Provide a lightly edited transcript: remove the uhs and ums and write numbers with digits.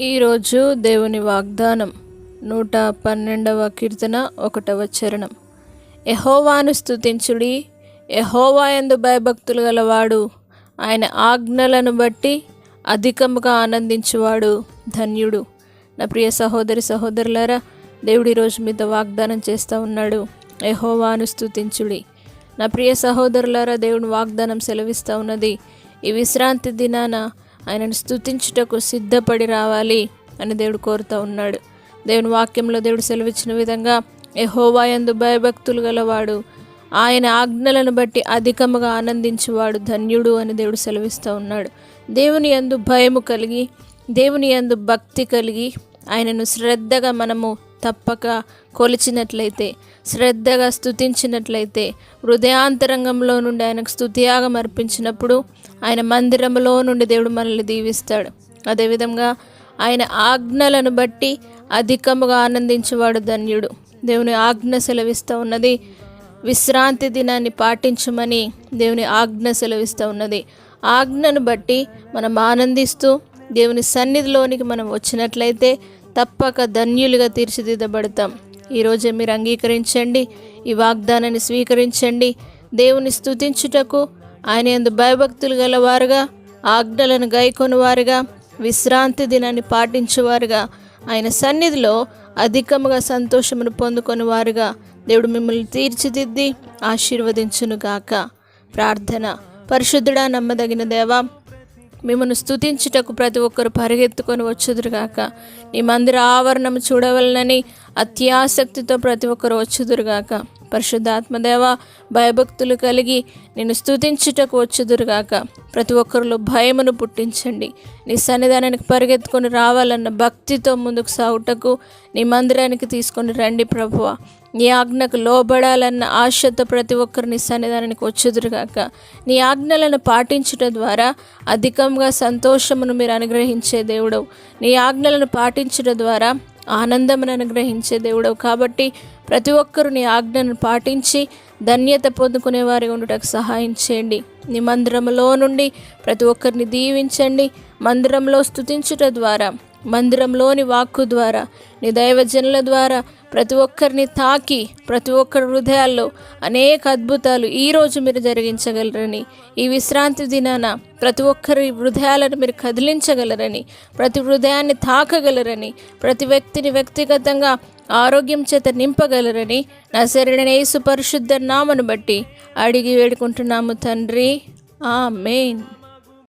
ఈరోజు దేవుని వాగ్దానం 112వ కీర్తన 1వ చరణం. యెహోవాను స్తుతించుడి, యెహోవా యందు భయభక్తులు గలవాడు ఆయన ఆజ్ఞలను బట్టి అధికముగా ఆనందించువాడు ధన్యుడు. నా ప్రియ సహోదరి సహోదరులారా, దేవుడు ఈరోజు మీతో వాగ్దానం చేస్తూ ఉన్నాడు, యెహోవాను స్తుతించుడి. నా ప్రియ సహోదరులారా, దేవుని వాగ్దానం సెలవిస్తూ ఉన్నది, ఈ విశ్రాంతి దినాన ఆయనను స్తుతించుటకు సిద్ధపడి రావాలి అని దేవుడు కోరుతూ ఉన్నాడు. దేవుని వాక్యంలో దేవుడు సెలవిచ్చిన విధంగా యెహోవా యందు భయభక్తులు గలవాడు ఆయన ఆజ్ఞలను బట్టి అధికముగా ఆనందించువాడు ధన్యుడు అని దేవుడు సెలవిస్తూ ఉన్నాడు. దేవుని యందు భయము కలిగి, దేవుని యందు భక్తి కలిగి ఆయనను శ్రద్ధగా మనము తప్పక కొలిచినట్లయితే, శ్రద్ధగా స్తుతించినట్లయితే, హృదయాంతరంగంలో నుండి ఆయనకు స్తుతియాగం అర్పించినప్పుడు ఆయన మందిరంలో నుండి దేవుడు మనల్ని దీవిస్తాడు. అదేవిధంగా ఆయన ఆజ్ఞలను బట్టి అధికముగా ఆనందించేవాడు ధన్యుడు. దేవుని ఆజ్ఞ సెలవిస్తూ ఉన్నది, విశ్రాంతి దినాన్ని పాటించమని దేవుని ఆజ్ఞ సెలవిస్తూ ఉన్నది. ఆజ్ఞను బట్టి మనం ఆనందిస్తూ దేవుని సన్నిధిలోనికి మనం వచ్చినట్లయితే తప్పక ధన్యులుగా తీర్చిదిద్దబడతాం. ఈరోజే మీరు అంగీకరించండి, ఈ వాగ్దానాన్ని స్వీకరించండి. దేవుని స్తుతించుటకు ఆయన యందు భయభక్తులు గలవారుగా, ఆజ్ఞలను గైకొనువారుగా, విశ్రాంతి దినాన్ని పాటించేవారుగా, ఆయన సన్నిధిలో అధికముగా సంతోషమును పొందుకొని వారుగా దేవుడు మిమ్మల్ని తీర్చిదిద్ది ఆశీర్వదించునుగాక. ప్రార్థన. పరిశుద్ధుడా, నమ్మదగిన దేవా, మిమ్మల్ని స్తుతించుటకు ప్రతి ఒక్కరు పరిగెత్తుకొని వచ్చుదురుగాక. నీ మందిర ఆవరణము చూడవలనని అత్యాసక్తితో ప్రతి ఒక్కరు వచ్చుదురుగాక. పరిశుద్ధాత్మదేవ, భయభక్తులు కలిగి నేను స్తుతించుటకు వచ్చుదురుగాక. ప్రతి ఒక్కరిలో భయమును పుట్టించండి. నీ సన్నిధానానికి పరిగెత్తుకొని రావాలన్న భక్తితో ముందుకు సాగుటకు నీ మందిరానికి తీసుకొని రండి ప్రభువా. నీ ఆజ్ఞకు లోబడాలన్న ఆశతో ప్రతి ఒక్కరు నీ సన్నిధానానికి వచ్చుదురుగాక. నీ ఆజ్ఞలను పాటించుట ద్వారా అధికంగా సంతోషమును మీరు అనుగ్రహించే దేవుడవు. నీ ఆజ్ఞలను పాటించుట ద్వారా ఆనందమును అనుగ్రహించే దేవుడవు. కాబట్టి ప్రతి ఒక్కరు నీ ఆజ్ఞను పాటించి ధన్యత పొందుకునే వారి ఉండుటకు సహాయం చేయండి. నీ మందిరంలో నుండి ప్రతి ఒక్కరిని దీవించండి. మందిరంలో స్తుతించుట ద్వారా, మందిరంలోని వాక్కు ద్వారా, నీ దైవజనుల ద్వారా ప్రతి ఒక్కరిని తాకి ప్రతి ఒక్కరి హృదయాల్లో అనేక అద్భుతాలు ఈరోజు మీరు జరిగించగలరని, ఈ విశ్రాంతి దినాన ప్రతి ఒక్కరి హృదయాలను మీరు కదిలించగలరని, ప్రతి హృదయాన్ని తాకగలరని, ప్రతి వ్యక్తిని వ్యక్తిగతంగా ఆరోగ్యం చేత నింపగలరని నజరేయుడైన యేసు పరిశుద్ధ నామమును బట్టి అడిగి వేడుకుంటున్నాము తండ్రి. ఆమేన్.